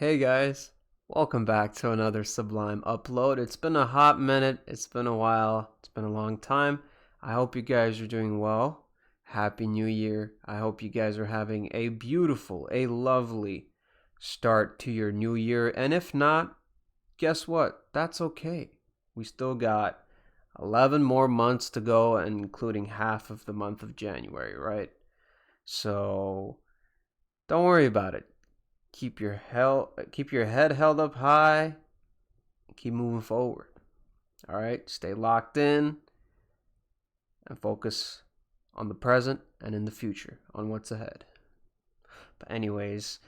Hey guys, welcome back to another Sublime upload. It's been a hot minute, it's been a while, it's been a long time. I hope you guys are doing well. Happy New Year. I hope you guys are having a beautiful, a lovely start to your new year. And if not, guess what? That's okay. We still got 11 more months to go, including half of the month of January, right? So don't worry about it. Keep your head held up high. Keep moving forward. All right, stay locked in and focus on the present and in the future on what's ahead. But anyways,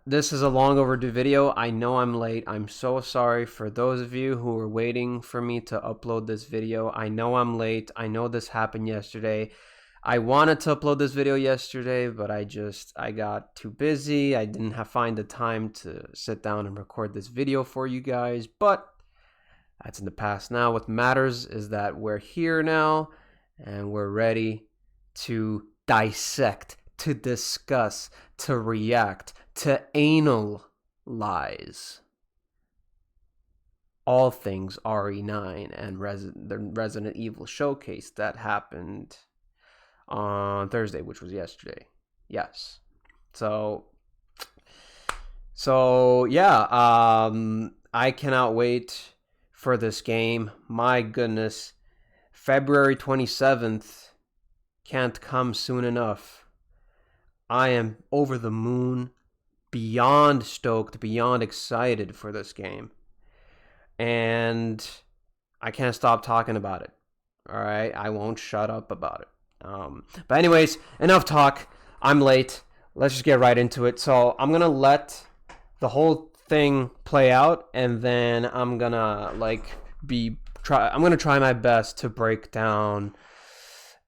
this is a long overdue video. I know I'm late. I'm so sorry for those of you who were waiting for me to upload this video. I know I'm late. I know this happened yesterday. I wanted to upload this video yesterday, but I got too busy. I didn't find the time to sit down and record this video for you guys, but that's in the past now. What matters is that we're here now and we're ready to dissect, to discuss, to react, to analyze all things RE9 and the Resident Evil showcase that happened on Thursday, which was yesterday. Yes. So yeah, I cannot wait for this game. My goodness. February 27th can't come soon enough. I am over the moon, beyond stoked, beyond excited for this game. And I can't stop talking about it. All right? I won't shut up about it. But anyways, enough talk. I'm late. Let's just get right into it. So I'm gonna let the whole thing play out, and then I'm gonna try my best to break down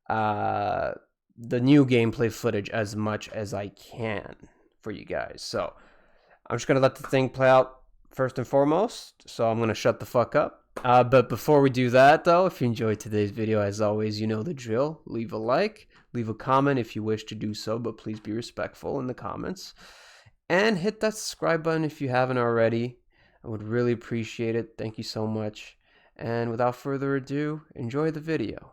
the new gameplay footage as much as I can for you guys. So I'm just gonna let the thing play out first and foremost. So I'm gonna shut the fuck up. But before we do that, though, if you enjoyed today's video, as always, you know the drill. Leave a like, leave a comment if you wish to do so, but please be respectful in the comments. And hit that subscribe button if you haven't already. I would really appreciate it. Thank you so much. And without further ado, enjoy the video.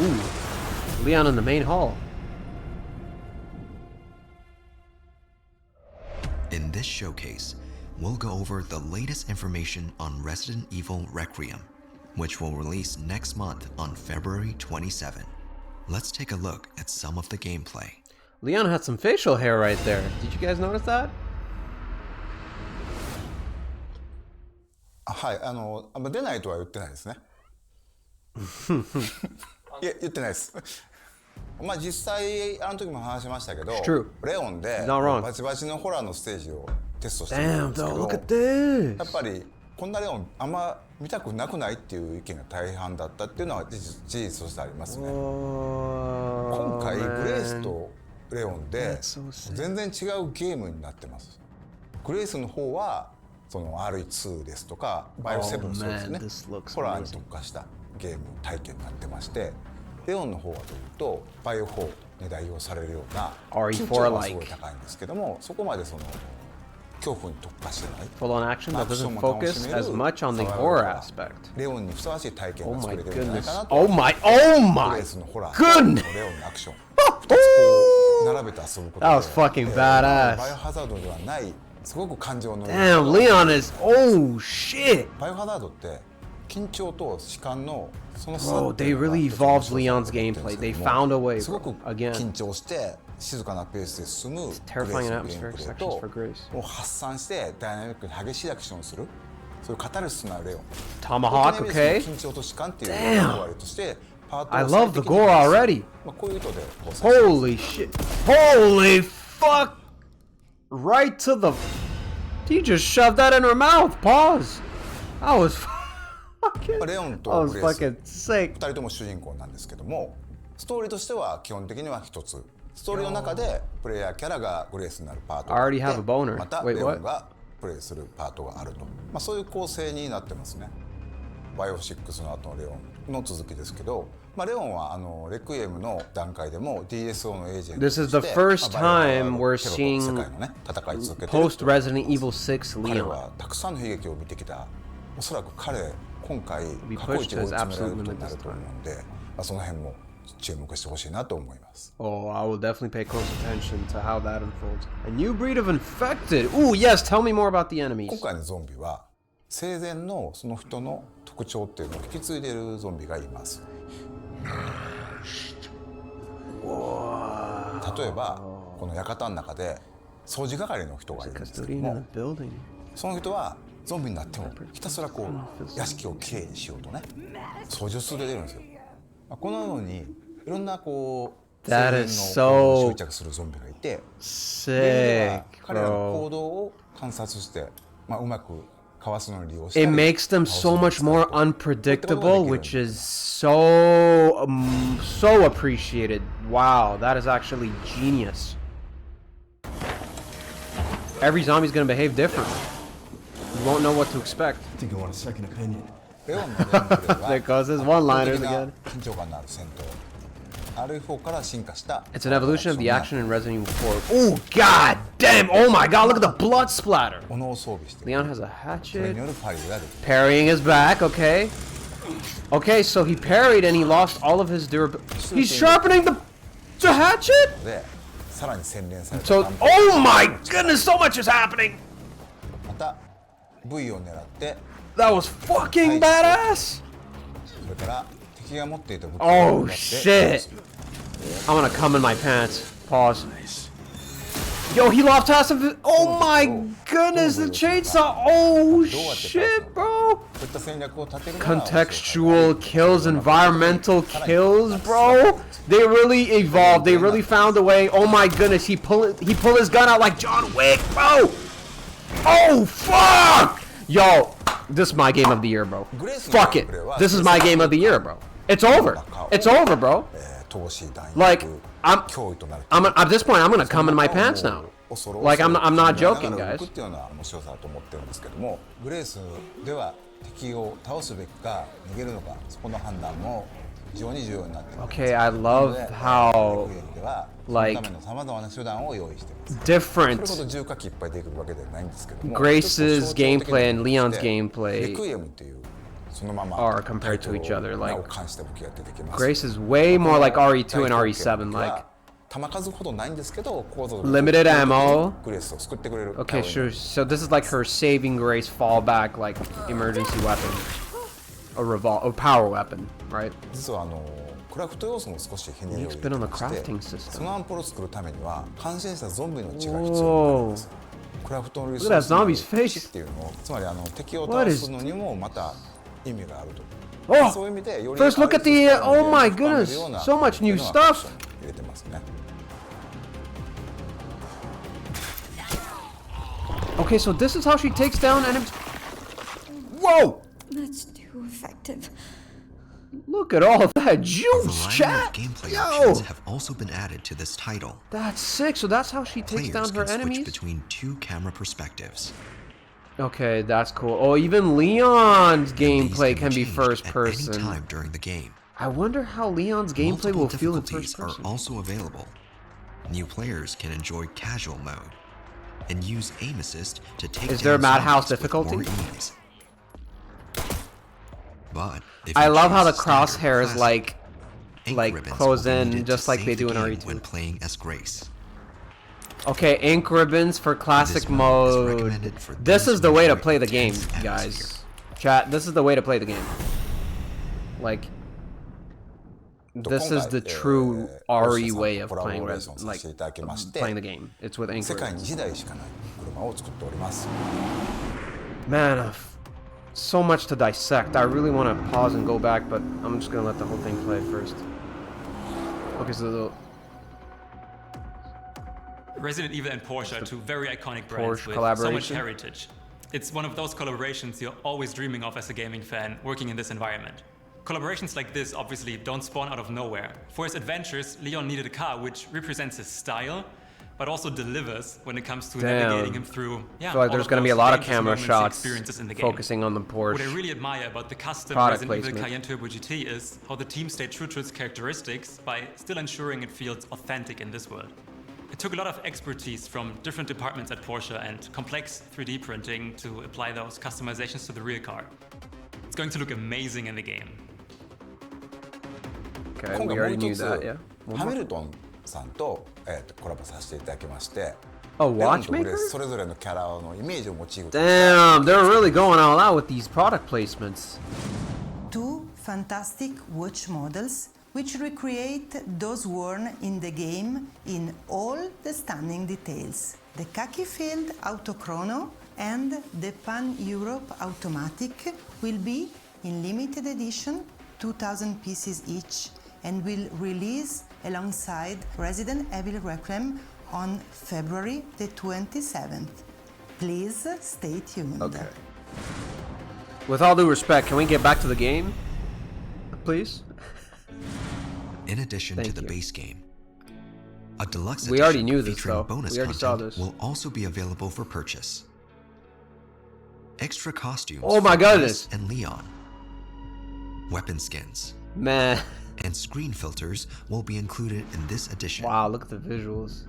Ooh, Leon in the main hall. In this showcase, we'll go over the latest information on Resident Evil Requiem, which will release next month on February 27. Let's take a look at some of the gameplay. Leon had some facial hair right there. Did you guys notice that? はい、出ないとは言ってないですね。いや、言ってないです。まあ実際あの時も話しましたけど、レオンでバチバチのホラーのステージをテストしてるんですけど、やっぱりこんなレオンあんま見たくなくないっていう意見が大半だったっていうのは事実としてありますね。今回グレイスとレオンで全然違うゲームになってます。グレイスの方はその RE2 ですとかバイオ7もそうですね。ホラーに特化したゲーム体験になってまして、レオンの方はというとバイオ4に代用されるような緊張がすごい高いんですけども、そこまでその恐怖に特化してない full on action that doesn't focus as much on the horror aspect. レオンにふさわしい体験が作れてるんじゃないかなと。Oh my グレイスのホラーとレオンのアクション2つこう並べて遊ぶことで That was fucking badass. バイオハザードではないすごく感情の Damn, Leon is oh shit. バイオハザードって緊張と視感のその Bro, they really evolved Leon's gameplay. They found a way, すごく again. 緊張して静かなペースで進む Terrifying atmospheric sections for Grace. もう発散してダイナミックに激しいアクションをするそういうカタルシスなレオン Tomahawk, okay? 緊張と視感っていう役割としてパート I love the gore already. まあこういう意図で Holy shit. Holy fuck. Right to the... He just shoved that in her mouth. Pause. I was fucking... レオンと I was グレイス fucking sick. 2人とも主人公なんですけどもストーリーとしては基本的には一つストーリーの中でプレイヤーキャラがグレースになるパート I があっ already て have a boner. また Wait, レオ what? ンがプレイするパートがあると、そういう構成になってますね。バイオ6の後のレオンの続きですけど、レオンはレクイエムの段階でも DSO のエージェントとして This is the first time we're 世 seeing 界のね戦い続けてる post Resident Evil 6彼 Leon. はたくさんの悲劇を見てきた。おそらく彼今回過去一追い詰められることになると思うんで、その辺も注目してほしいなと思います。 Oh, I will definitely pay close attention to how that unfolds. A new breed of infected. Ooh, yes, tell me more about the enemies. 今回のゾンビは生前のその人の特徴っていうのを引き継いでいるゾンビがいます。例えばこの館の中で掃除係の人がいるんですけども、その人はゾンビになってもひたすらこう屋敷をきれいにしようとね掃除を続けてるんですよ。このようにいろんなこう生前の執着するゾンビがいて、彼らの行動を観察して、うまくかわすのに利用して It makes them so much more unpredictable, which is so appreciated. Wow, that is actually genius. Every zombie's gonna behave different. You won't know what to expect. I think I want a second opinion. There goes his one-liners again. It's an evolution of the action in Resident Evil 4. Oh, god damn! Oh my god, look at the blood splatter! Leon has a hatchet. Parrying his back, okay. Okay, so he parried and he lost all of his durability. He's sharpening the hatchet? So, oh my goodness, so much is happening! That was fucking badass! Oh shit! I'm gonna come in my pants. Pause. Yo, he lost half of it. Oh my goodness, the chainsaw. Oh shit, bro. Contextual kills, environmental kills, bro. They really evolved. They really found a way. Oh my goodness, he pulled his gun out like John Wick, bro. Oh fuck! Yo, this is my game of the year, bro. Fuck it. This is my game of the year, bro. It's over. It's over, bro. Like, I'm at this point, I'm gonna come in my pants now. Like, I'm not joking, guys. Okay, I love how, like, different Grace's gameplay and Leon's gameplay are compared to each other. Like, Grace is way more like RE2 and RE7, like limited ammo. Okay, sure. So this is like her saving grace fallback, like emergency weapon, a power weapon, right? It's been on the crafting system. Whoa. Look at that zombie's face. What is... Oh! First look at the... oh my goodness! So much new stuff! Okay, so this is how she takes down enemies. Whoa! That's too effective. Look at all of that juice, chat! Gameplay Yo! options have also been added to this title. That's sick. So that's how she takes down her enemies? Switch between two camera perspectives. Okay, that's cool. Oh, even Leon's gameplay can be first person. At any time during the game. I wonder how Leon's gameplay will feel in first person. Are also available. New players can enjoy casual mode and use aim assist to take Is there a Madhouse difficulty? But I love how the crosshairs like close in just like they do in RE2 when playing as Grace. Okay, ink ribbons for classic mode. This is the way to play the game, guys. Chat, this is the way to play the game. Like, this is the true RE way of playing playing the game. It's with ink ribbons. Man, so much to dissect. I really want to pause and go back, but I'm just gonna let the whole thing play first. Okay, so the Resident Evil and Porsche are two very iconic brands with so much heritage. It's one of those collaborations you're always dreaming of as a gaming fan working in this environment. Collaborations like this obviously don't spawn out of nowhere. For his adventures, Leon needed a car which represents his style, but also delivers when it comes to navigating him through. I feel like there's going to be a lot of camera shots focusing on the Porsche. What I really admire about the custom Resident Evil Cayenne Turbo GT is how the team stayed true to its characteristics by still ensuring it feels authentic in this world. It took a lot of expertise from different departments at Porsche and complex 3D printing to apply those customizations to the rear car. It's going to look amazing in the game. Okay, we already knew that, yeah. ハミルトンさんと、コラボさせていただきまして、Oh, watchmaker? それぞれのキャラのイメージをモチーフと Damn, they're really going all out with these product placements. 2 fantastic watch models which recreate those worn in the game in all the stunning details. The khaki field Autochrono and the Pan-Europe Automatic will be in limited edition, 2,000 pieces each, and will release alongside Resident Evil Requiem on February the 27th. Please stay tuned. Okay. With all due respect, can we get back to the game? Please? In addition to the base game, a deluxe we already edition knew this, featuring though. bonus We already saw content this. will also be available for purchase. Extra costumes Oh my for goodness. Chris and Leon, weapon skins, Man. and screen filters will be included in this edition. Wow, look at the visuals.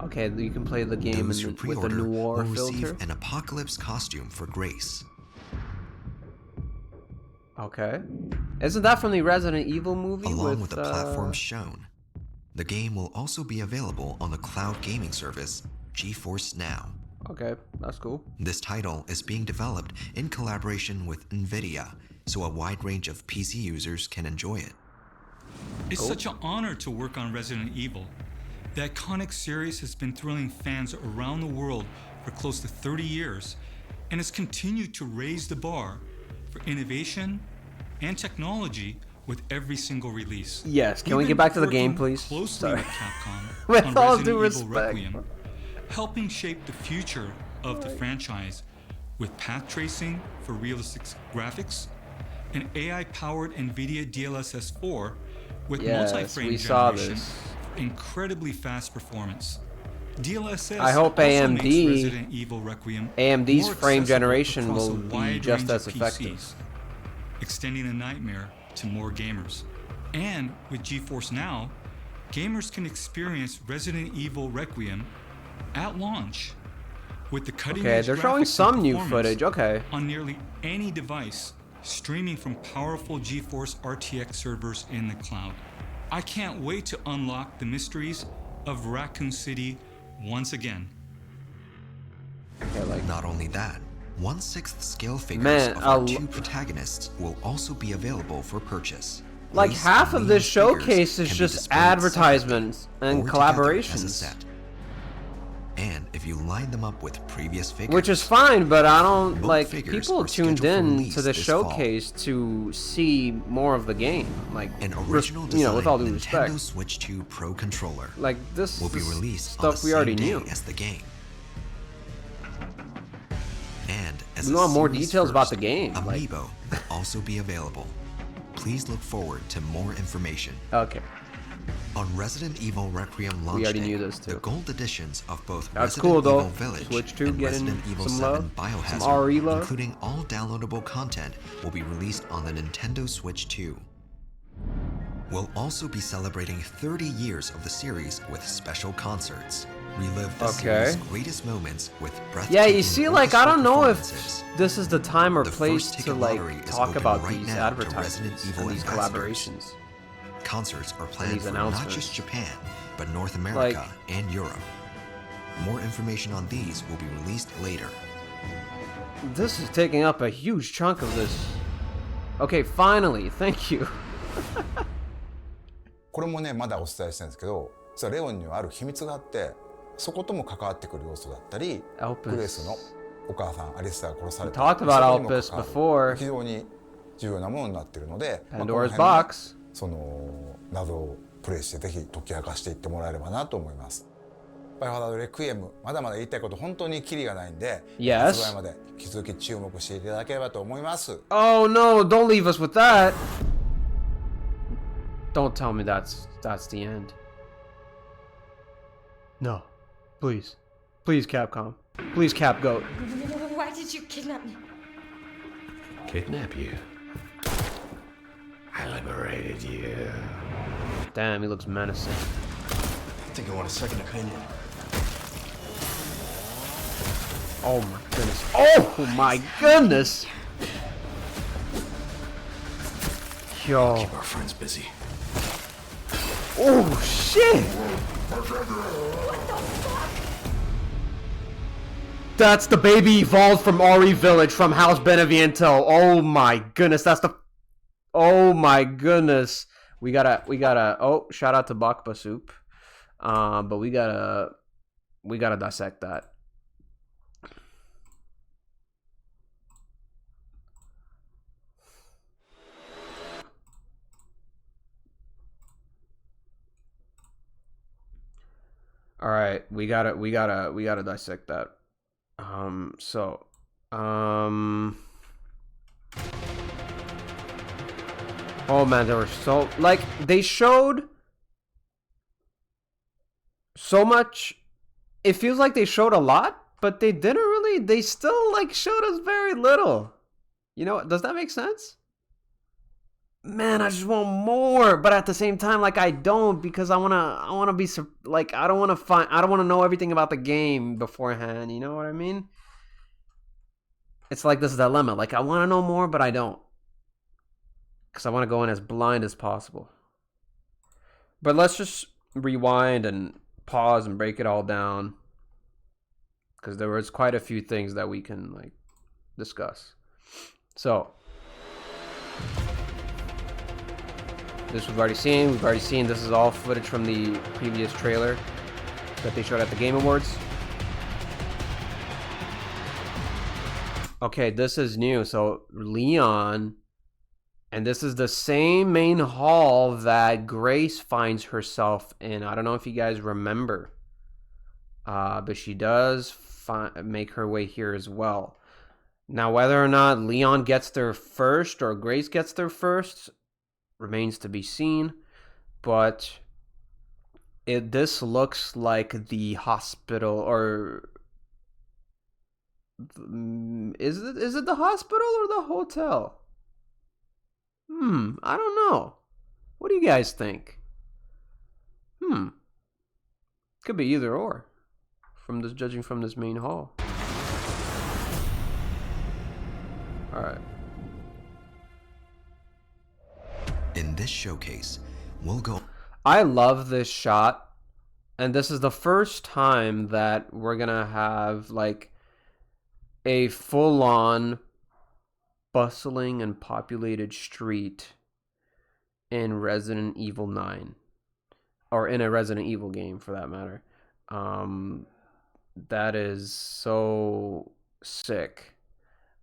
Okay, you can play the game Those who with the pre-order noir will receive filter. an apocalypse costume for Grace. Okay. Isn't that from the Resident Evil movie? Along with the platforms shown, the game will also be available on the cloud gaming service GeForce Now. Okay, that's cool. This title is being developed in collaboration with NVIDIA, so a wide range of PC users can enjoy it. It's such an honor to work on Resident Evil. The iconic series has been thrilling fans around the world for close to 30 years and has continued to raise the bar for innovation and technology with every single release. Yes, can we get back to the game, please? Closely with Capcom With on all Resident due Evil respect. Requiem, helping shape the future of the franchise with path tracing for realistic graphics, and AI-powered NVIDIA DLSS 4 with multi-frame we saw generation this. for incredibly fast performance. DLSS I hope also AMD makes Resident Evil Requiem AMD's more frame accessible generation across will a be wide just range as of effective. PCs, extending the nightmare to more gamers. And with GeForce Now, gamers can experience Resident Evil Requiem at launch with the cutting-edge they're showing graphics some and new performance footage, okay. on nearly any device, streaming from powerful GeForce RTX servers in the cloud. I can't wait to unlock the mysteries of Raccoon City once again. Okay, like, Not only that, 1/6 scale figures Man, of our two protagonists will also be available for purchase. like Grace half and of this Leon's showcase figures is can be just displayed advertisements separately and or together as a collaborations. set. And if you line them up with previous figures, Which is fine, but I don't both like figures people are tuned scheduled for in release to the this fall. showcase to see more of the game. Like, an original you design know, with all due Nintendo respect. Switch 2 Pro controller Like this will be is released on the stuff we already same day knew. as the game. And as We a want more series details about the first, game, like- Amiibo will also be available. Please look forward to more information. Okay. On Resident Evil Requiem launch We already day, knew this, too. the gold editions of both That's Resident cool, though. Evil Village Switch 2 and getting Resident Evil some 7 love, Biohazard, some RE love. including all downloadable content, will be released on the Nintendo Switch 2. We'll also be celebrating 30 years of the series with special concerts. Relive the series' greatest moments with breathtaking Yeah, you see, like, I don't know if performances. this is the time or The place first to ticket lottery like is talk open about right these now to advertisements Resident Evil and these ambassadors. collaborations. Concerts are planned these for not announcements. just Japan, but North America Like- and Europe. More information on these will be released later. This is taking up a huge chunk of this. Okay, finally, thank you. これもねまだお伝えしたいんですけど、実はレオンにはある秘密があって、そことも関わってくる要素だったり、 Elpis. グレースのお母さんアリスタが殺された We talked about そこにも Elpis 関わる before. 非常に重要なものになっているので、この Pandora's 辺も box. その謎をプレイしてぜひ解き明かしていってもらえればなと思います。バイオハザードレクイエム、まだまだ言いたいこと本当にキリがないんで、 Yes. 発売まで引き続き注目していただければと思います。 Oh no, don't leave us with that. Don't tell me that's the end. No. Please. Please, Capcom. Please, Capgoat. Why did you kidnap me? Kidnap you? I liberated you. Damn, he looks menacing. I think I want a second opinion. Oh my goodness. Oh my goodness! Yo. Keep our friends busy. Oh shit! What the fuck? That's the baby evolved from Ori Village from House Beneviento. Oh my goodness, that's the... Oh my goodness. We gotta... Oh, shout out to Bakba Soup. But we gotta dissect that. All right, we gotta dissect that. Oh man, there were so, like, they showed so much. It feels like they showed a lot, but they didn't really. They still like showed us very little. You know, does that make sense? Man, I just want more, but at the same time, like, I don't, because I wanna be like, I don't wanna know everything about the game beforehand. You know what I mean? It's like this dilemma. Like, I want to know more, but I don't, because I want to go in as blind as possible. But let's just rewind and pause and break it all down, because there was quite a few things that we can like discuss. So this we've already seen. This is all footage from the previous trailer that they showed at the Game Awards. Okay, this is new. So Leon, and this is the same main hall that Grace finds herself in. I don't know if you guys remember, but she does make her way here as well. Now, whether or not Leon gets there first or Grace gets there first remains to be seen, but this looks like the hospital, or is it the hospital or the hotel? I don't know. What do you guys think? Could be either or, from this, judging from this main hall. All right. In this showcase, we'll go... I love this shot, and this is the first time that we're gonna have like a full-on bustling and populated street in Resident Evil 9, or in a Resident Evil game for that matter. That is so sick.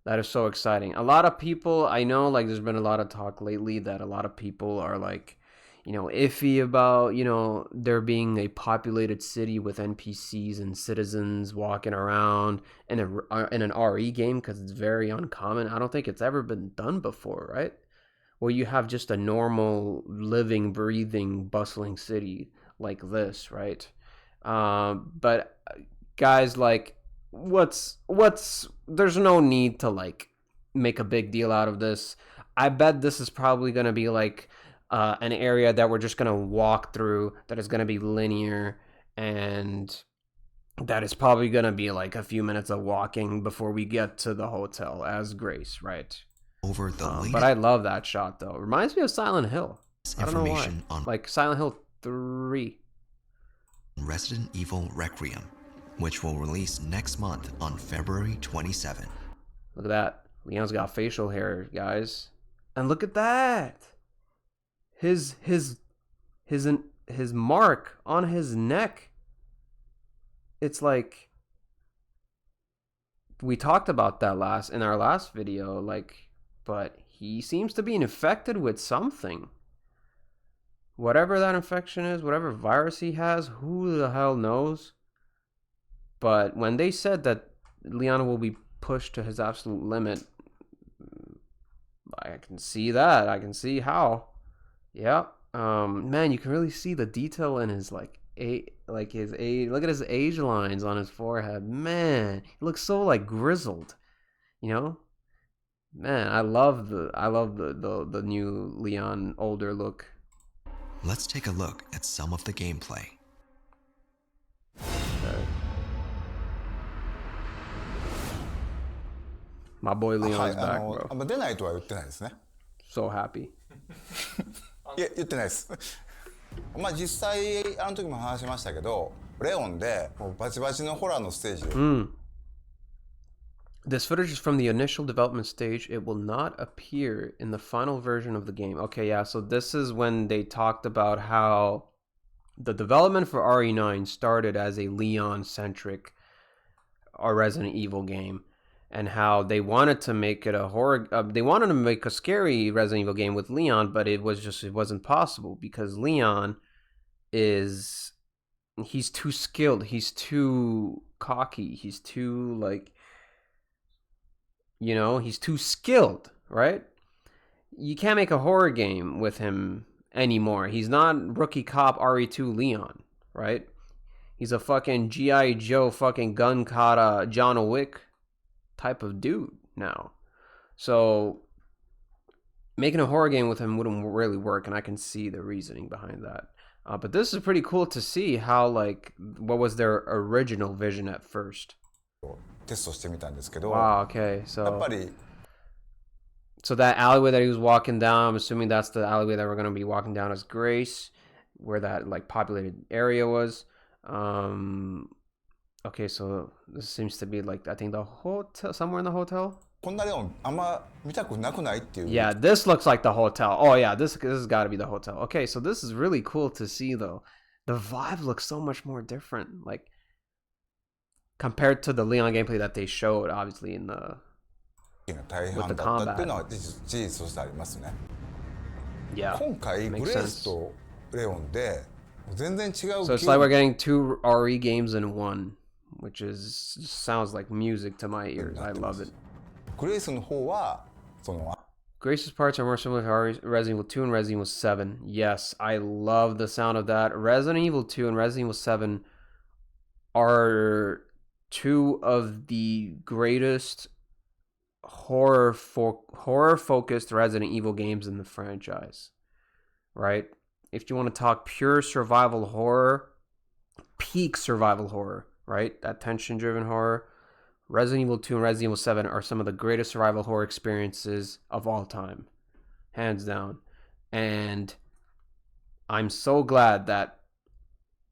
That is so exciting. A lot of people, I know, like, there's been a lot of talk lately that a lot of people are like, you know, iffy about, you know, there being a populated city with NPCs and citizens walking around in an RE game, because it's very uncommon. I don't think it's ever been done before, right? Where you have just a normal, living, breathing, bustling city like this, right? But guys, like, there's no need to like make a big deal out of this. I bet this is probably going to be like an area that we're just going to walk through, that is going to be linear, and that is probably going to be like a few minutes of walking before we get to the hotel as Grace, right? Over the but I love that shot though. Reminds me of Silent Hill. I don't know why. Like Silent Hill 3. Resident Evil Requiem, which will release next month on February 27. Look at that. Leon's got facial hair, guys. And look at that. His mark on his neck. It's like, we talked about that in our last video, like, but he seems to be infected with something. Whatever that infection is, whatever virus he has, who the hell knows? But when they said that Leon will be pushed to his absolute limit, I can see that. I can see how. Yeah, Man, you can really see the detail in his like his age. Look at his age lines on his forehead. Man, he looks so like grizzled. You know, man, I love the new Leon older look. Let's take a look at some of the gameplay. Okay. My boy Leon's back, bro. 出ないとは言ってないですね。So happy. いや、言ってないです。まあ実際あの時も話しましたけど、レオンでもうバチバチのホラーのステージ。This footage is from the initial development stage. It will not appear in the final version of the game. Okay, yeah, so this is when they talked about how the development for RE9 started as a Leon-centric Resident Evil game, and how they wanted to make it a horror. They wanted to make a scary Resident Evil game with Leon, but it wasn't possible because Leon he's too skilled. He's too cocky. He's too like. You know, he's too skilled, right? You can't make a horror game with him anymore. He's not rookie cop RE2 Leon, right? He's a fucking G.I. Joe fucking gun kata John Wick type of dude now. So making a horror game with him wouldn't really work, and I can see the reasoning behind that. But this is pretty cool to see how, like, what was their original vision at first. テストしてみたんですけど、 Wow, okay, so やっぱり so that alleyway that he was walking down, I'm assuming that's the alleyway that we're going to be walking down as Grace, where that like populated area was. Okay, so this seems to be like I think the hotel, somewhere in the hotel. こんなレオンあんま見たくなくないっていう。 Yeah, this looks like the hotel. Oh yeah, this has got to be the hotel. Okay, so this is really cool to see though. The vibe looks so much more different, like compared to the Leon gameplay that they showed, obviously in the 大半だったっていうのは事実としてありますね。 Yeah, 今回グレースとレオンで全然違う。 So it's like we're getting two RE games in one, which sounds like music to my ears. I love it. グレースの方はその Grace's parts are more similar to Resident Evil 2 and Resident Evil 7. Yes, I love the sound of that. Resident Evil 2 and Resident Evil 7 are two of the greatest horror-focused Resident Evil games in the franchise, right? If you want to talk pure survival horror, peak survival horror, right? That tension-driven horror, Resident Evil 2 and Resident Evil 7 are some of the greatest survival horror experiences of all time, hands down. And I'm so glad that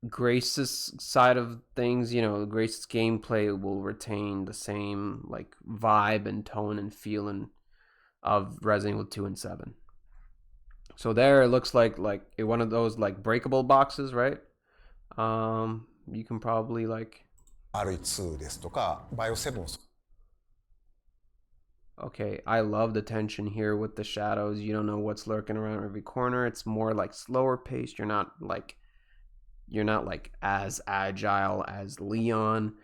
Grace's side of things, you know, Grace's gameplay will retain the same like vibe and tone and feeling of Resident Evil 2 and 7. So there it looks like one of those like breakable boxes, right? You can probably like RE2 ですとかバイオ7も。 Okay, I love the tension here with the shadows. You don't know what's lurking around every corner. It's more like slower paced. You're not like as agile as Leon.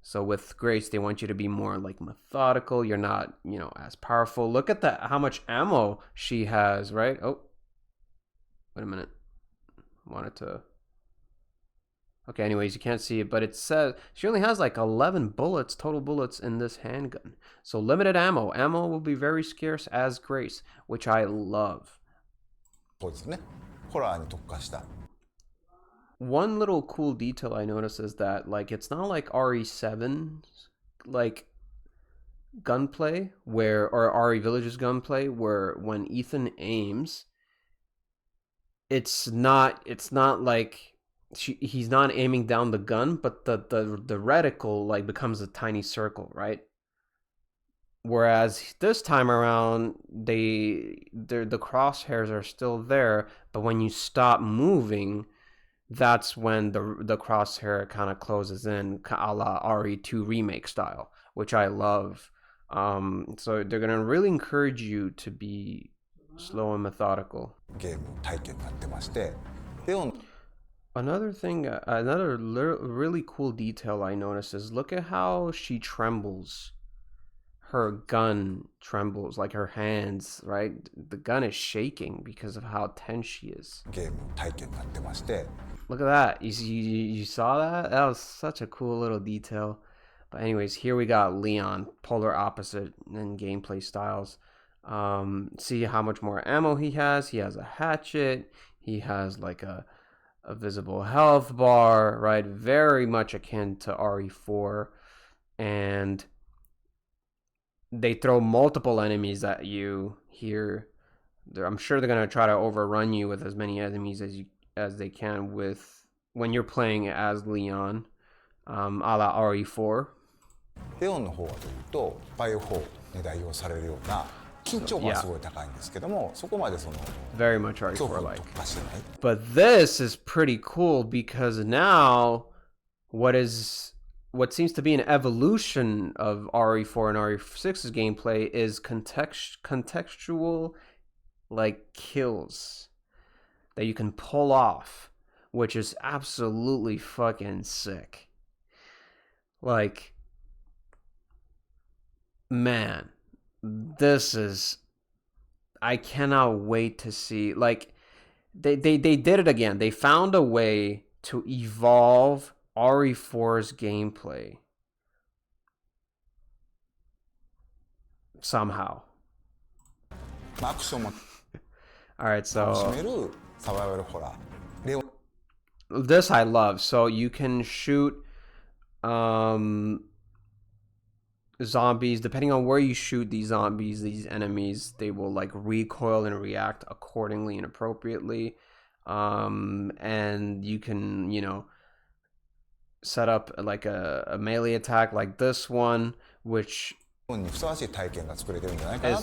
So with Grace, they want you to be more like methodical. You're not, you know, as powerful. Look at that, how much ammo she has, right? Oh, wait a minute. Wanted to. Okay, anyways, you can't see it, but it says she only has like 11 bullets, total bullets in this handgun. So limited ammo. Ammo will be very scarce as Grace, which I love. そうですね。ホラーに特化した。 One little cool detail I noticed is that like it's not like RE7's like gunplay or RE Village's gunplay where when Ethan aims, it's not like he's not aiming down the gun, but the reticle like becomes a tiny circle, right? Whereas this time around, the crosshairs are still there, but when you stop moving, that's when the crosshair kind of closes in, a la RE2 remake style, which I love. So they're gonna really encourage you to be slow and methodical. ゲーム体験になってまして、レオン Another thing, really cool detail I noticed is look at how she trembles. her gun trembles, like her hands, right? The gun is shaking because of how tense she is. Look at that. You saw that? That was such a cool little detail. But anyways, here we got Leon, polar opposite in gameplay styles. See how much more ammo he has. He has a hatchet. He has like a visible health bar, right? Very much akin to RE4. And they throw multiple enemies at you here. I'm sure they're going to try to overrun you with as many enemies as they can when you're playing as Leon, a la RE4. レオンの方はというと、バイオ4に代表されるような緊張感はすごい高いんですけども、そこまでその very much RE4 like. But this is pretty cool because now what seems to be an evolution of RE4 and RE6's gameplay is contextual like kills that you can pull off, which is absolutely fucking sick. Like, man, I cannot wait to see. Like, they did it again. They found a way to evolve RE4's gameplay somehow. Alright, so this I love. So you can shoot zombies. Depending on where you shoot these zombies, these enemies, they will like recoil and react accordingly and appropriately. And you can, you know, set up like a melee attack like this one, which is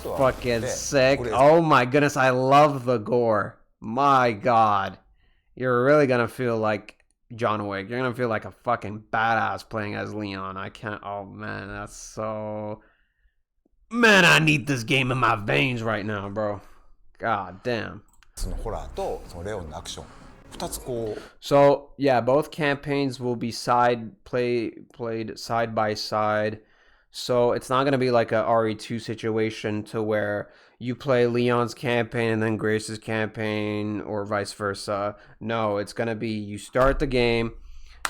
fucking sick. Oh my goodness, I love the gore. My god. You're really gonna feel like John Wick. You're gonna feel like a fucking badass playing as Leon. I can't. Oh man, that's so. Man, I need this game in my veins right now, bro. God damn. So yeah, both campaigns will be played side by side. So it's not gonna be like a RE2 situation to where you play Leon's campaign and then Grace's campaign or vice versa. No, it's gonna be you start the game,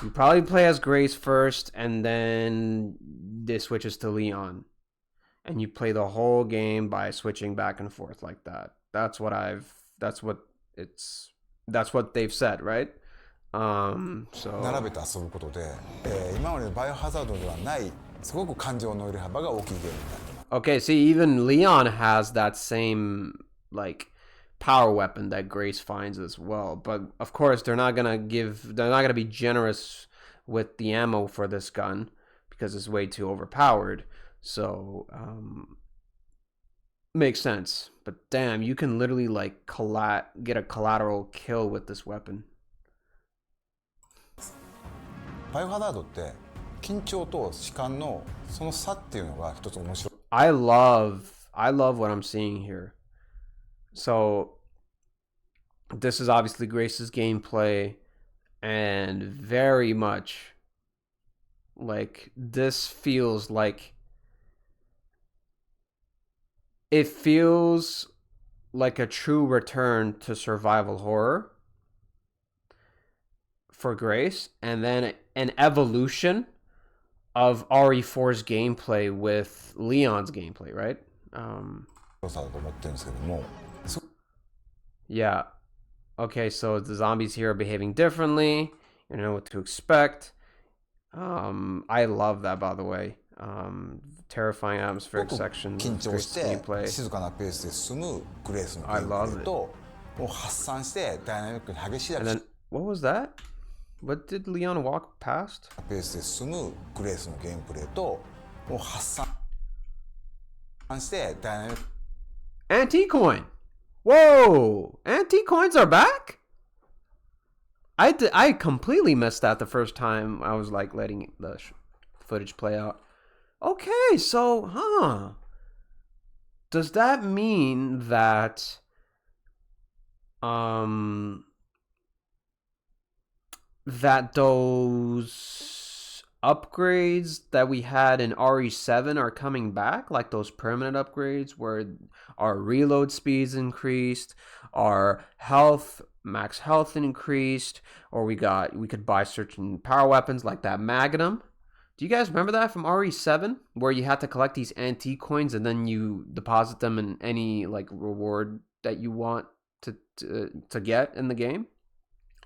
you probably play as Grace first, and then this switches to Leon, and you play the whole game by switching back and forth like that. That's what they've said, right? So 並べて遊ぶことで、今までのバイオハザードではないすごく感情の入れ幅が大きいゲームになってます。Okay, see, even Leon has that same like power weapon that Grace finds as well. But of course, they're not gonna be generous with the ammo for this gun because it's way too overpowered. So makes sense. But damn, you can literally like get a collateral kill with this weapon. バイオハザードって緊張と弛緩のその差っていうのが一つ面白い。I love what I'm seeing here. So this is obviously Grace's gameplay, and very much like this feels like it feels like a true return to survival horror for Grace, and then an evolution of RE4's gameplay with Leon's gameplay, right? Yeah. Okay, so the zombies here are behaving differently. You know what to expect. I love that, by the way. Terrifying atmospheric sections. Gameplay. I love it. And then, what was that? What did Leon walk past? Anti-coin! Whoa! Anti-coins are back? I completely missed that the first time I was like letting the footage play out. Okay, so, does that mean that that those upgrades that we had in RE7 are coming back, like those permanent upgrades where our reload speeds increased, our health, max health increased, or we could buy certain power weapons like that Magnum. Do you guys remember that from RE7 where you had to collect these antique coins and then you deposit them in any like reward that you want to get in the game?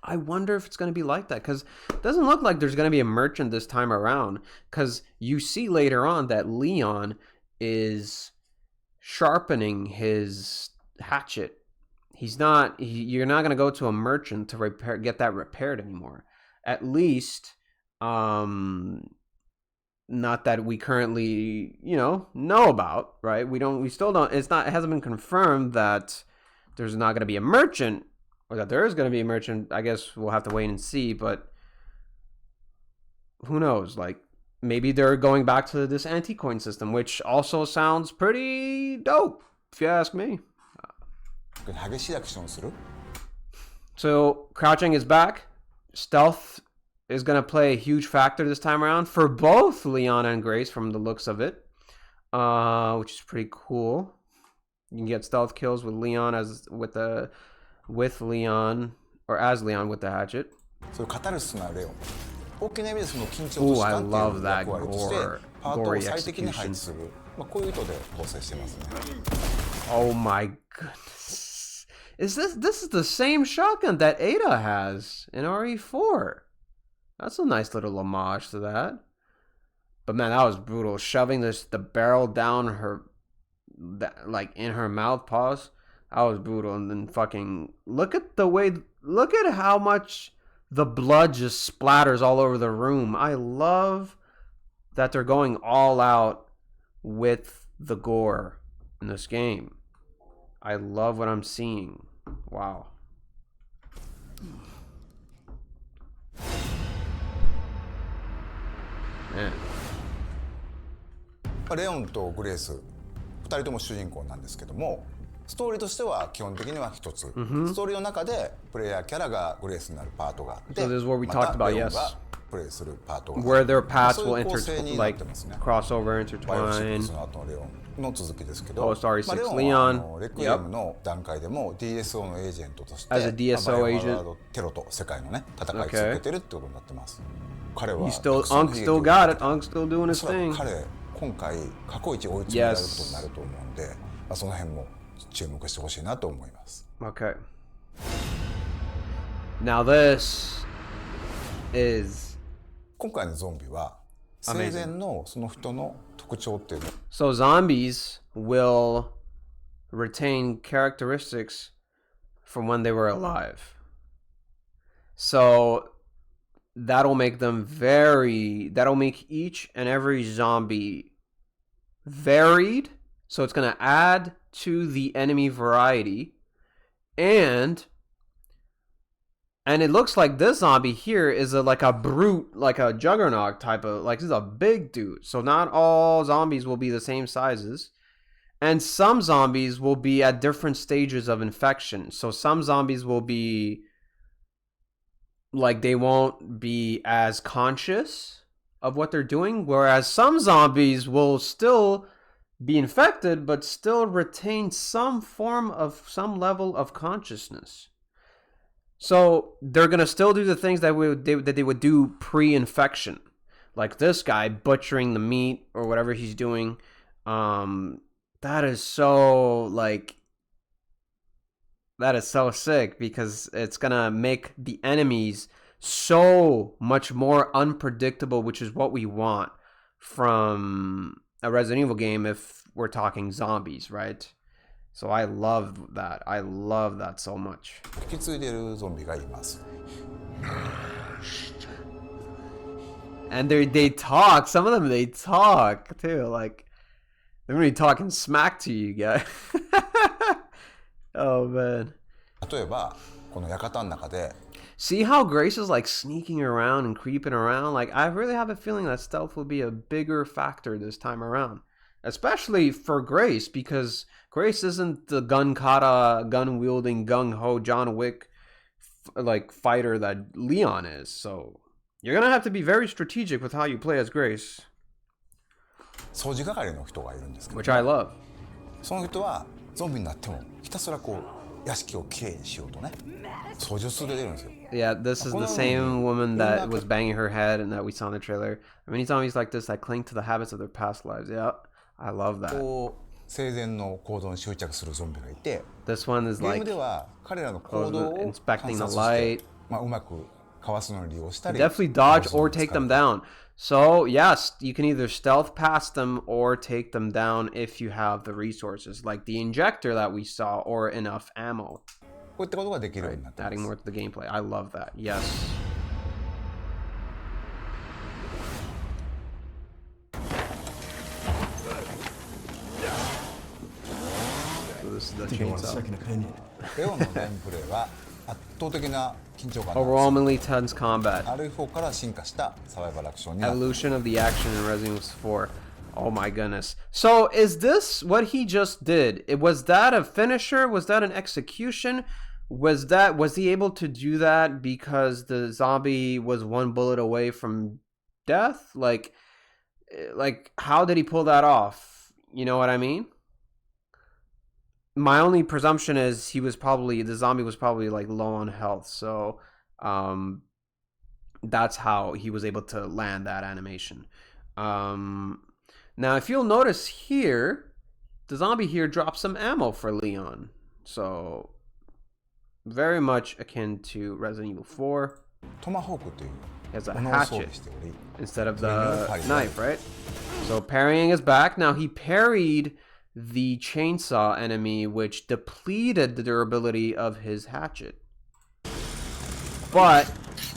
I wonder if it's going to be like that, because it doesn't look like there's going to be a merchant this time around, because you see later on that Leon is sharpening his hatchet. You're not going to go to a merchant to get that repaired anymore. At least, not that we currently, know about, right? It hasn't been confirmed that there's not going to be a merchant, or that there is going to be a merchant. I guess we'll have to wait and see, but who knows? Like, maybe they're going back to this anti-coin system, which also sounds pretty dope, if you ask me. So, crouching is back. Stealth is going to play a huge factor this time around for both Leon and Grace from the looks of it, which is pretty cool. You can get stealth kills with Leon as Leon with the hatchet. Ooh, I love that gory execution. Oh my goodness. This is the same shotgun that Ada has in RE4. That's a nice little homage to that. But man, that was brutal. Shoving the barrel down her, like in her mouth, pause. That was brutal. And then fucking look at how much the blood just splatters all over the room. I love that they're going all out with the gore in this game. I love what I'm seeing. Wow. Man. レオンとグレース2人とも主人公なんですけども、ストーリーとしては基本的には一つ、ストーリーの中でプレイヤーキャラがグレースになるパートがあって、 So this is what we talked about, yes. プレイするパートが Where their paths will crossover, intertwine. その後のレオンの続きですけど、 Oh, sorry, レオン Leon. はレクイエムの段階でも DSO のエージェントとして As a DSO バイオハ agent. ザードテロと世界のね戦い続けてるってことになってます。彼は Unk still got it. Unk still doing his thing. 彼今回過去一追い詰められることになると思うんで、その辺も注目してほしいなと思います。 Okay. Now this is 今回のゾンビは生前のその人の特徴っていうの。 So zombies will retain characteristics from when they were alive. So that'll make each and every zombie varied. So it's going to add to the enemy variety. And it looks like this zombie here is like a brute, like a juggernaut type of, like this is a big dude. So not all zombies will be the same sizes. And some zombies will be at different stages of infection. So some zombies will be like they won't be as conscious of what they're doing, whereas some zombies will still be infected but still retain some level of consciousness. So they're gonna still do the things that they would do pre-infection, like this guy butchering the meat or whatever he's doing. That is so sick, because it's gonna make the enemies so much more unpredictable, which is what we want from a Resident Evil game if we're talking zombies, right? So I love that. I love that so much. 引き継いでいるゾンビがいます。 And they talk. Some of them, they talk too. Like, they're gonna be talking smack to you guys. Oh man. 例えばこの館の中で See how Grace is like sneaking around and creeping around? Like, I really have a feeling that stealth will be a bigger factor this time around. Especially for Grace, because Grace isn't the gun-kata, gun-wielding, gung-ho John Wick like fighter that Leon is. So You're gonna have to be very strategic with how you play as Grace. 掃除係の人がいるんですけど、 Which I love. その人はゾンビになってもひたすらこう屋敷をきれいにしようとね、操縦数で出るんですよ。 Yeah, this is the same woman that was banging her head and that we saw in the trailer. Many zombies like this that cling to the habits of their past lives. Yeah, I love that. こう生前の行動に執着するゾンビがいて、 This one is ゲー like ムでは彼らの行動を観 inspecting 察 the して、 light. うまくかわすのに利用したり、 Definitely dodge or take them down. So yes, you can either stealth past them or take them down if you have the resources, like the injector that we saw, or enough ammo. こういったことができるようになってます。 Adding more to the gameplay. I love that. Yes. So this is the I think I want a chainsaw. second opinion. レオンのゲームプレイは圧倒的な緊張感のある Overwhelmingly tense combat. RE4 から進化したサバイバルアクションになって Evolution of the action in Resident Evil 4. Oh my goodness. So is this what he just did? Was that a finisher? Was that an execution? Was he able to do that because the zombie was one bullet away from death? Like how did he pull that off? You know what I mean? My only presumption is the zombie was probably like low on health, so that's how he was able to land that animation. Now if you'll notice here, the zombie here drops some ammo for Leon, so very much akin to Resident Evil 4. トマホークという He has a ものを装 hatchet 備しており、 instead of the knife, right? So parrying is back. Now he parried the chainsaw enemy, which depleted the durability of his hatchet. But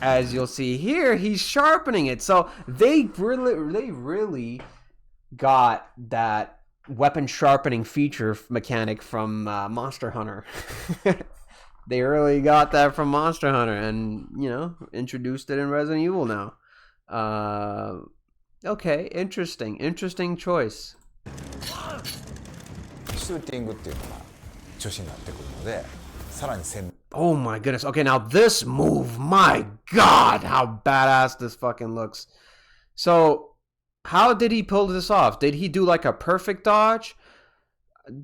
as you'll see here, he's sharpening it. So they really got that weapon sharpening feature mechanic from Monster Hunter. They really got that from Monster Hunter and, you know, introduced it in Resident Evil now. Okay, interesting choice. シューティングっていうのが中心になってくるので、さらに鮮明。 Oh my goodness. Okay, now this move, my god, how badass this fucking looks. So, how did he pull this off? Did he do like a perfect dodge?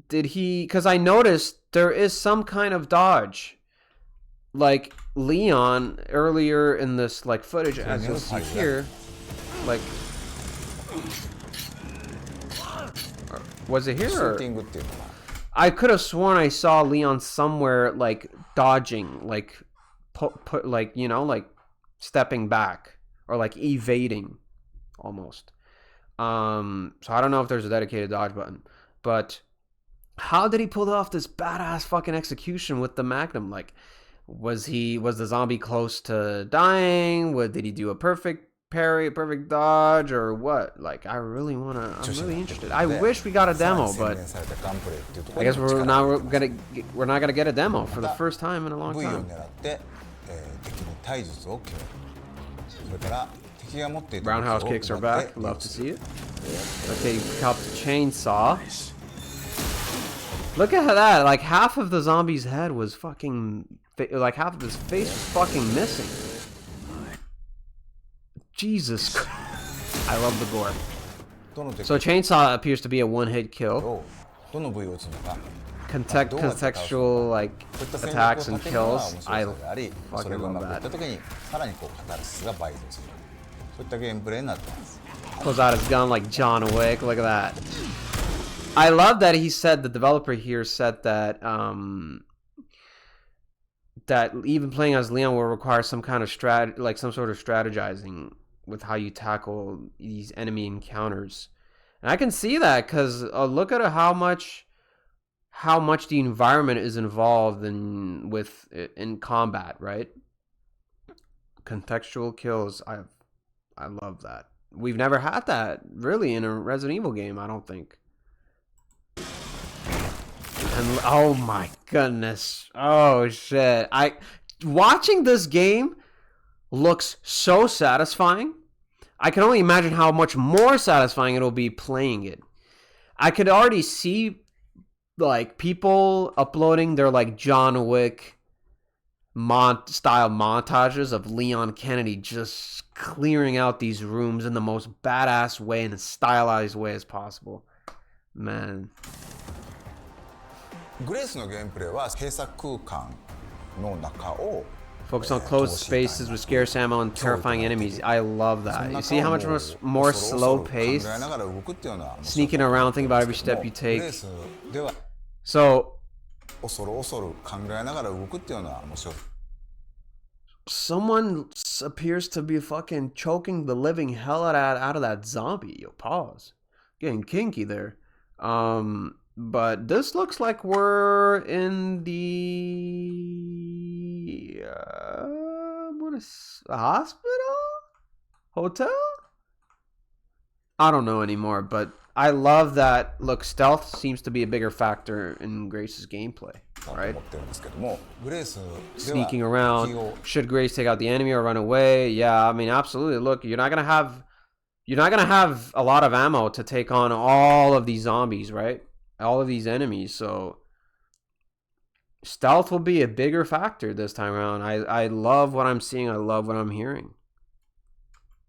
Did he, because I noticed there is some kind of dodge. Like Leon earlier in this like footage, as you'll see here, like, was it here? シュ Or? ーティングっていうのは I could have sworn I saw Leon somewhere like dodging, like put like, you know, like stepping back or like evading almost. So I don't know if there's a dedicated dodge button, but how did he pull off this badass fucking execution with the Magnum? Like, was the zombie close to dying? Did he do a perfect parry, a perfect dodge, or what? Like, I'm really interested. I wish we got a demo, but I guess we're not gonna get a demo for the first time in a long time. Roundhouse kicks are back. Love to see it. Okay, cops chainsaw. Look at that. Like, half of the zombie's head was fucking... Like, half of his face was fucking missing. Jesus Christ. I love the gore. So chainsaw appears to be a one-hit kill. Contextual, like, attacks and kills. I fucking love that. Pulls out his gun like John Wick. Look at that. I love that he said, the developer here said that that even playing as Leon will require some kind of some sort of strategizing with how you tackle these enemy encounters. And I can see that because look at how much the environment is involved in combat, right? Contextual kills. I love that. We've never had that really in a Resident Evil game, I don't think. And oh my goodness. Oh shit. Watching this game looks so satisfying. I can only imagine how much more satisfying it'll be playing it. I could already see like people uploading their like John Wick style montages of Leon Kennedy just clearing out these rooms in the most badass way, in a stylized way as possible. Man. グレースのゲームプレイは閉鎖空間の中を Focus on closed spaces with scarce ammo and terrifying enemies. I love that. You see how much more slow paced? Sneaking around, thinking about every step you take. So, someone appears to be fucking choking the living hell out of that zombie. Yo, pause. Getting kinky there. But this looks like we're in the what is a hospital? Hotel? I don't know anymore, but I love that. Look, stealth seems to be a bigger factor in Grace's gameplay, right? Sneaking around. Should Grace take out the enemy or run away? Yeah, I mean, absolutely. Look, you're not gonna have a lot of ammo to take on all of these zombies, right? All of these enemies, so stealth will be a bigger factor this time around. I love what I'm seeing. I love what I'm hearing.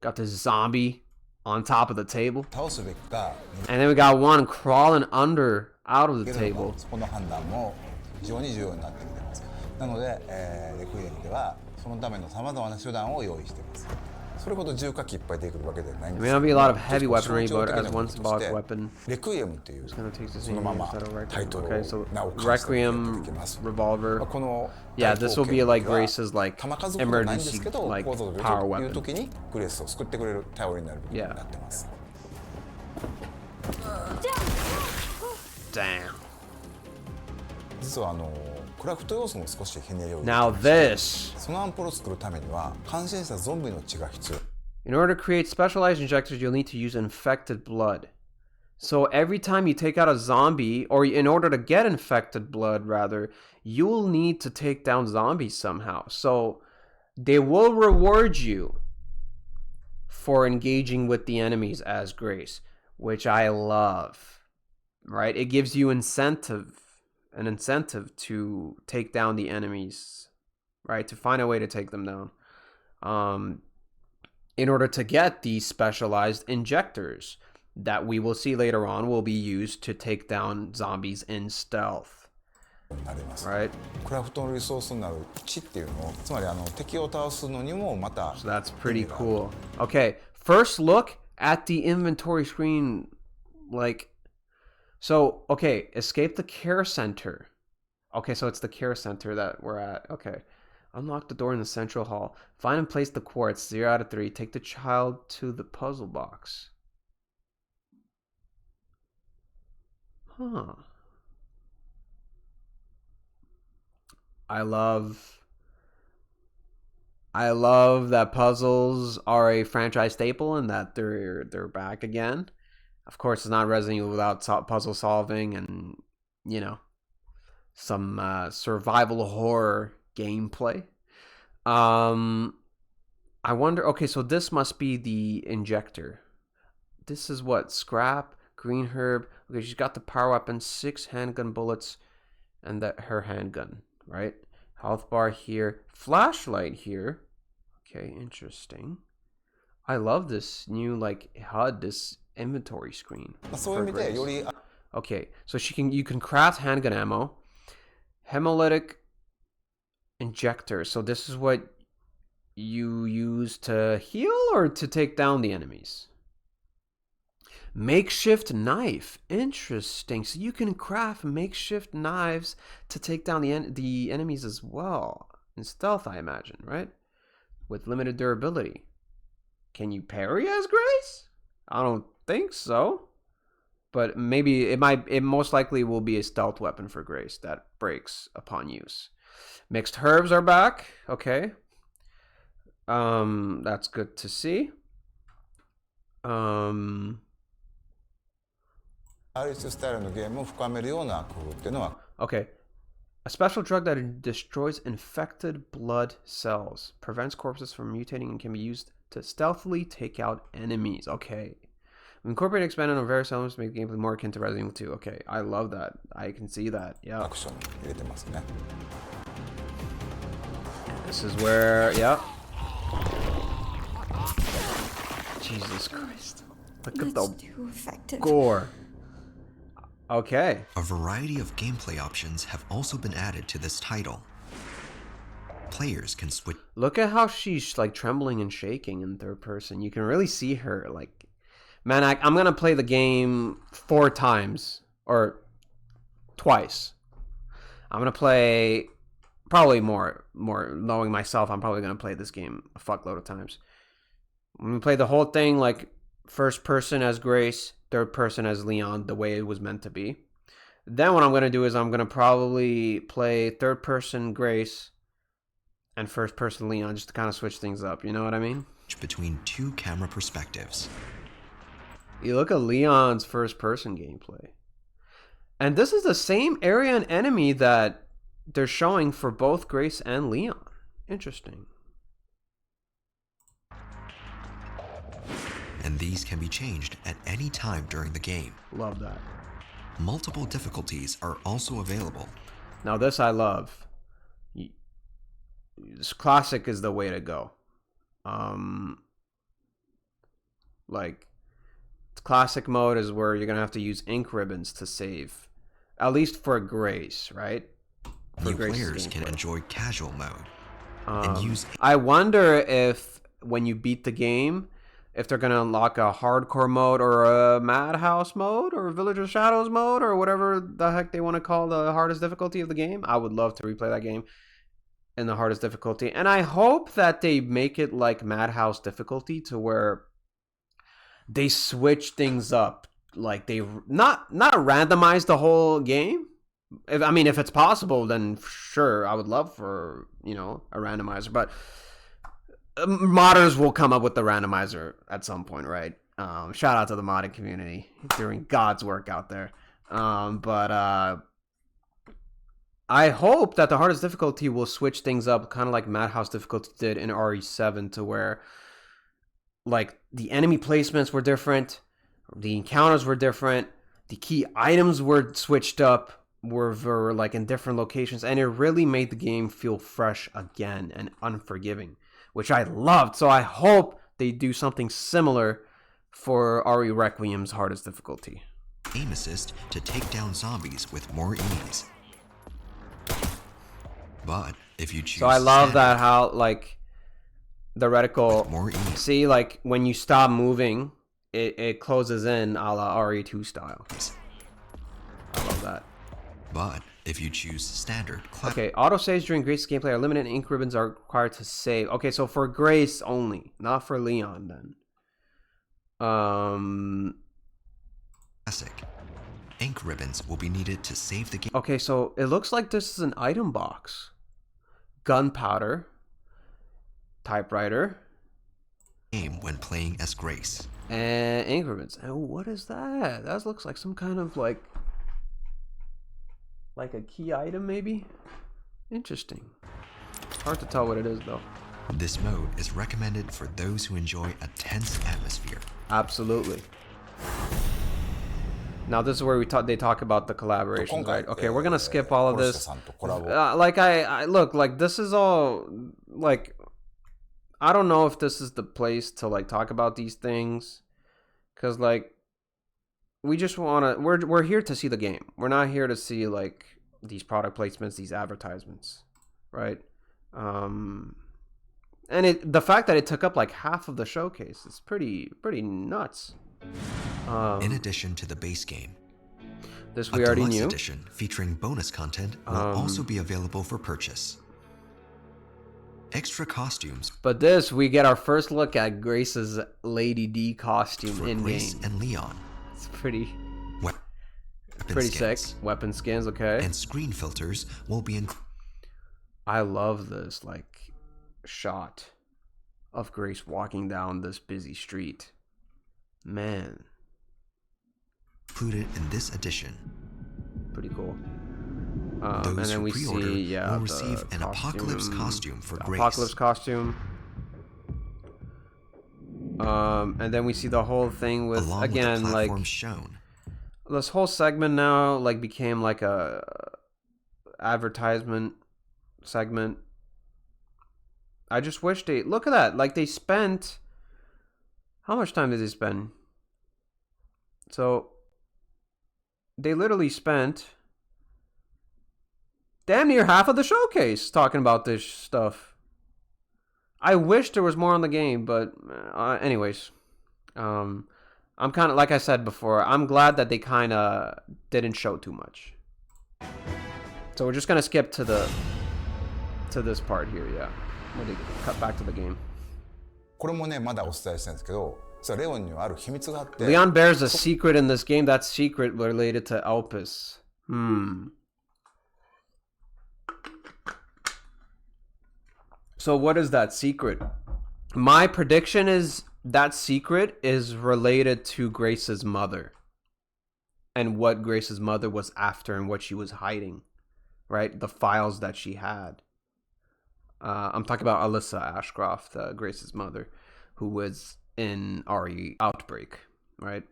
Got this zombie on top of the table, and then we got one crawling out of the table. それほど重火器いっぱい出てくるわけではないんですけど、 It may not be a lot of heavy weaponry, but as one symbolic weapon. Requiem っていうそのままタイトルを名を冠したやっていきます。 Revolver. Yeah, this will be like Grace's like emergency like power weapon. いう時にグレースを救ってくれる頼りになる武器になってます。 Damn. 実はクラフト要素も少しひねりを入れてまして、そのアンポロを作るためには感染したゾンビの血が必要。 In order to create specialized injectors, you'll need to use infected blood. So every time you take out a zombie, or in order to get infected blood, rather, you'll need to take down zombies somehow. So they will reward you for engaging with the enemies as Grace, which I love. Right? It gives you an incentive to take down the enemies, right? To find a way to take them down. In order to get these specialized injectors that we will see later on will be used to take down zombies in stealth. Right? So that's pretty cool. Okay, first look at the inventory screen, like, so, okay, escape the care center. Okay, so it's the care center that we're at. Okay. Unlock the door in the central hall. Find and place the quartz. 0 out of 3. Take the child to the puzzle box. Huh. I love that puzzles are a franchise staple and that they're back again. Of course, it's not Resident Evil without puzzle solving and, you know, some survival horror gameplay. I wonder, okay, so this must be the injector. This is what? Scrap, green herb. Okay, she's got the power weapon, 6 handgun bullets, and her handgun, right? Health bar here, flashlight here. Okay, interesting. I love this new, like, HUD, this inventory screen. Okay, so you can craft handgun ammo, hemolytic injector. So this is what you use to heal or to take down the enemies. Makeshift knife. Interesting. So you can craft makeshift knives to take down the enemies as well. In stealth, I imagine, right? With limited durability. Can you parry as Grace? I don't think so. But maybe it most likely will be a stealth weapon for Grace that breaks upon use. Mixed herbs are back. Okay. That's good to see. Okay. A special drug that destroys infected blood cells, prevents corpses from mutating, and can be used to stealthily take out enemies. Okay. Incorporate and expand on various elements to make the gameplay more akin to Resident Evil 2. Okay, I love that. I can see that. Yeah. This is where, yep. Jesus Christ. Look at the gore. Okay. A variety of gameplay options have also been added to this title. Players can switch. Look at how she's like trembling and shaking in third person. You can really see her. Like, man, I'm gonna play the game 4 times or twice. I'm gonna play probably more. Knowing myself, I'm probably gonna play this game a fuckload of times. I'm gonna play the whole thing like first person as Grace, third person as Leon, the way it was meant to be. Then what I'm gonna do is I'm gonna probably play third person Grace and first person Leon, just to kind of switch things up. You know what I mean? Between 2 camera perspectives. You look at Leon's first person gameplay. And this is the same area and enemy that they're showing for both Grace and Leon. Interesting. And these can be changed at any time during the game. Love that. Multiple difficulties are also available. Now this I love. This classic is the way to go. Like, classic mode is where you're gonna have to use ink ribbons to save, at least for Grace, right? For New players can enjoy casual mode and use. I wonder if when you beat the game, if they're gonna unlock a hardcore mode or a Madhouse mode or Village of Shadows mode or whatever the heck they want to call the hardest difficulty of the game. I would love to replay that game in the hardest difficulty, and I hope that they make it like Madhouse difficulty to where they switch things up, like they not randomize the whole game. If it's possible, then sure, I would love for, you know, a randomizer, but modders will come up with the randomizer at some point, right? Shout out to the modding community doing God's work out there. But I hope that the hardest difficulty will switch things up, kind of like Madhouse difficulty did in RE7, to where like the enemy placements were different, the encounters were different, the key items were switched up, were like in different locations, and it really made the game feel fresh again and unforgiving, which I loved. So I hope they do something similar for RE Requiem's hardest difficulty. Aim assist to take down zombies with more ease. But if you choose, so I love that how like the reticle, more ease. See, like when you stop moving, it closes in a la RE2 style. I love that. But if you choose standard, okay, autosaves during Grace's gameplay are limited and ink ribbons are required to save. Okay, so for Grace only, not for Leon then. Classic. Ink ribbons will be needed to save the game. Okay, so it looks like this is an item box. Gunpowder. Typewriter. Game when playing as Grace. And ink ribbons. Oh, what is that? That looks like some kind of like a key item maybe? Interesting. Hard to tell what it is though. This mode is recommended for those who enjoy a tense atmosphere. Absolutely. Now this is where they talk about the collaborations, right? Okay, we're gonna skip all of this. Like I look, like this is all like, I don't know if this is the place to like talk about these things, because like we just wanna we're here to see the game. We're not here to see like these product placements, these advertisements, right? And the fact that it took up like half of the showcase is pretty nuts. In addition to the base game, this we already knew. Edition featuring bonus content will also be available for purchase. Extra costumes. But this, we get our first look at Grace's Lady D costume in Grace game. And Leon. It's pretty skins. Sick. Weapon skins, okay. And screen filters will be I love this like shot of Grace walking down this busy street. Man. Included in this edition. Pretty cool. Those and then who we pre-order see, will receive an apocalypse costume for Grace. Apocalypse costume. And then we see the whole thing with, along again, with the like shown. This whole segment now like became like a advertisement segment. I just wish they... Look at that. Like, they spent... How much time did they spend? So, they literally spent damn near half of the showcase talking about this stuff. I wish there was more on the game, but anyways. I'm kind of, like I said before, I'm glad that they kind of didn't show too much. So we're just going to skip to this part here, yeah. We'll cut back to the game. これもね、まだお伝えしたいんですけど、実はレオンにはある秘密があって。Leon bears a secret in this game. That secret related to Elpis. So what is that secret? My prediction is that secret is related to Grace's mother. And what Grace's mother was after and what she was hiding. Right? The files that she had. I'm talking about Alyssa Ashcroft, Grace's mother, who was in RE Outbreak, right?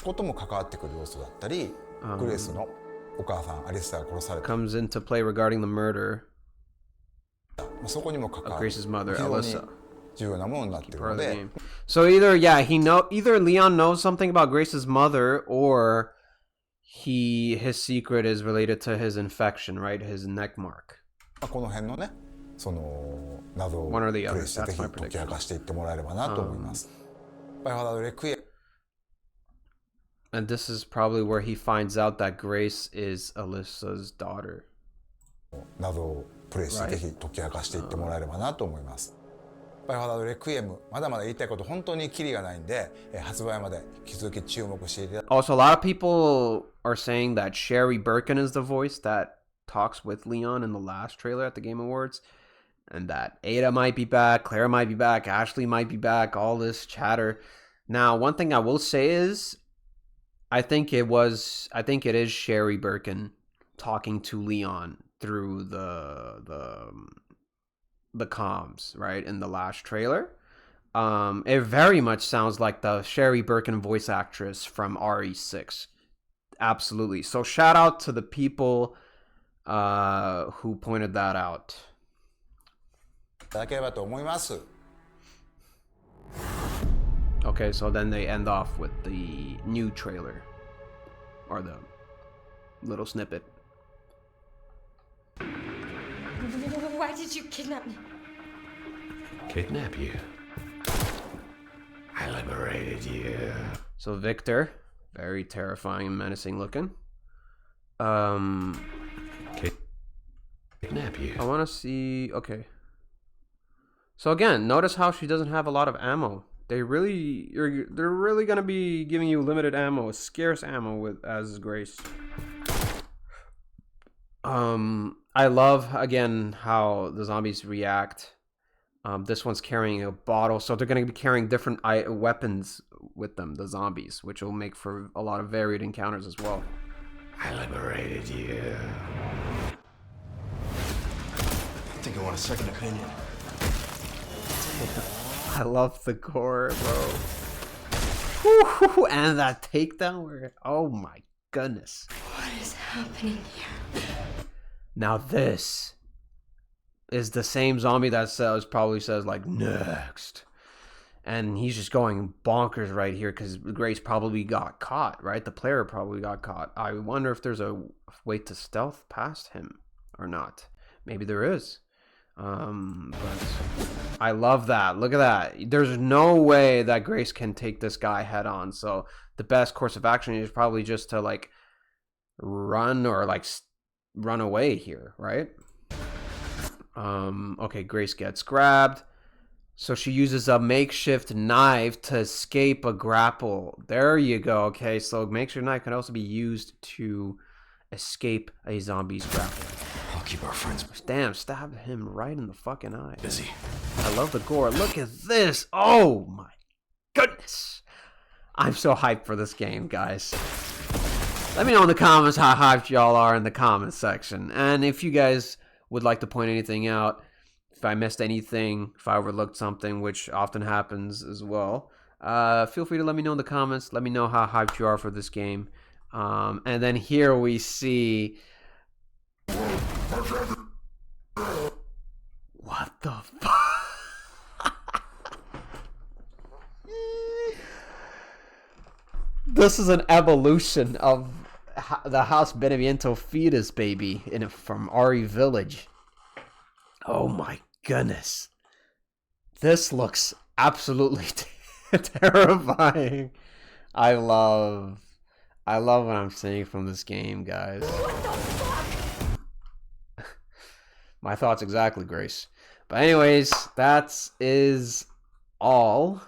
ことも関わってくる要素だったり、グレースのお母さんアリサが殺された。Comes into play regarding the murder そこにも関わ of る Grace's mother, 非常に Alyssa. 重要なものになっているので。So either Leon knows something about Grace's mother, or his secret is related to his infection, right? His neck mark. この辺のね。その謎をプレイしてぜひ解き明かしていってもらえればなと思います。And this is probably where he finds out that Grace is Alyssa's daughter. 謎をプレイしてぜひ解き明かしていってもらえればなと思います。バイオハザードレクイエムまだまだ言いたいこと本当にキリがないんで、発売まで引き続き注目していただき。Also, a lot of people are saying that Sherry Birkin is the voice that talks with Leon in the last trailer at the Game Awards. And that Ada might be back, Clara might be back, Ashley might be back, all this chatter. Now, one thing I will say is, I think it is Sherry Birkin talking to Leon through the comms, right, in the last trailer. It very much sounds like the Sherry Birkin voice actress from RE6. Absolutely. So shout out to the people who pointed that out. いただければと思います。 Okay, so then they end off with the new trailer, or the little snippet. Why did you kidnap me? Kidnap you? I liberated you. So Victor, very terrifying and menacing looking. Kidnap you. I want to see. Okay. So again, notice how she doesn't have a lot of ammo. They're really gonna be giving you limited ammo, scarce ammo as Grace. I love again how the zombies react. This one's carrying a bottle, so they're gonna be carrying different weapons with them, the zombies, which will make for a lot of varied encounters as well. I liberated you. I think I want a second opinion. I love the gore, bro. And that takedown where, oh my goodness. What is happening here? Now this is the same zombie that probably says like next. And he's just going bonkers right here because Grace probably got caught, right? The player probably got caught. I wonder if there's a way to stealth past him or not. Maybe there is. But I love that. Look at that. There's no way that Grace can take this guy head on. So the best course of action is probably just to like run or like run away here, right? Okay, Grace gets grabbed. So she uses a makeshift knife to escape a grapple. There you go. Okay, so makeshift knife can also be used to escape a zombie's grapple. I'll keep our friends. Damn, stabbed him right in the fucking eye. Busy. I love the gore. Look at this. Oh my goodness. I'm so hyped for this game, guys. Let me know in the comments how hyped y'all are in the comments section. And if you guys would like to point anything out, if I missed anything, if I overlooked something, which often happens as well, feel free to let me know in the comments. Let me know how hyped you are for this game. And then here we see... What the fuck? This is an evolution of the House Beneviento fetus, baby, from Ari Village. Oh my goodness. This looks absolutely terrifying. I love what I'm seeing from this game, guys. What the fuck? My thoughts exactly, Grace. But anyways, that is all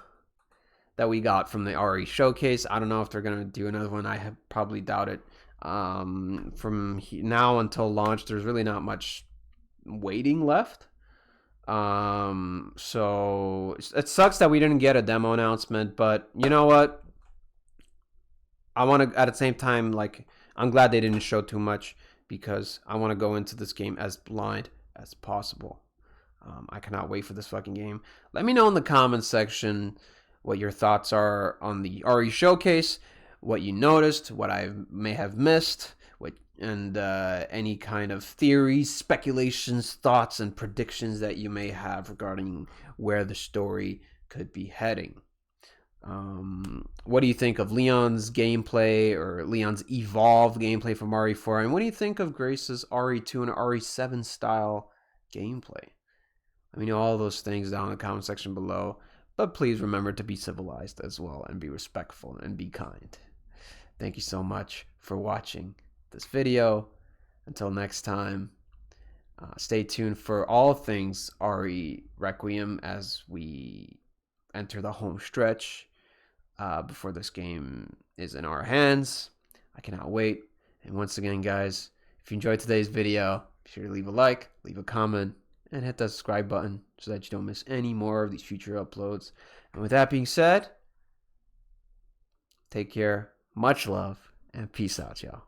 that we got from the RE showcase. I don't know if they're gonna do another one. I have probably doubt it. From now until launch, there's really not much waiting left. So it sucks that we didn't get a demo announcement, but you know what? I want to, at the same time, like, I'm glad they didn't show too much because I want to go into this game as blind as possible. I cannot wait for this fucking game. Let me know in the comments section what your thoughts are on the RE showcase, what you noticed, what I may have missed, and any kind of theories, speculations, thoughts, and predictions that you may have regarding where the story could be heading. What do you think of Leon's gameplay, or Leon's evolved gameplay from RE4? And what do you think of Grace's RE2 and RE7 style gameplay? Let me know all those things down in the comment section below. But please remember to be civilized as well, and be respectful, and be kind. Thank you so much for watching this video. Until next time, stay tuned for all things RE Requiem as we enter the home stretch before this game is in our hands. I cannot wait. And once again, guys, if you enjoyed today's video, be sure to leave a like, leave a comment, and hit that subscribe button so that you don't miss any more of these future uploads. And with that being said, take care, much love, and peace out, y'all.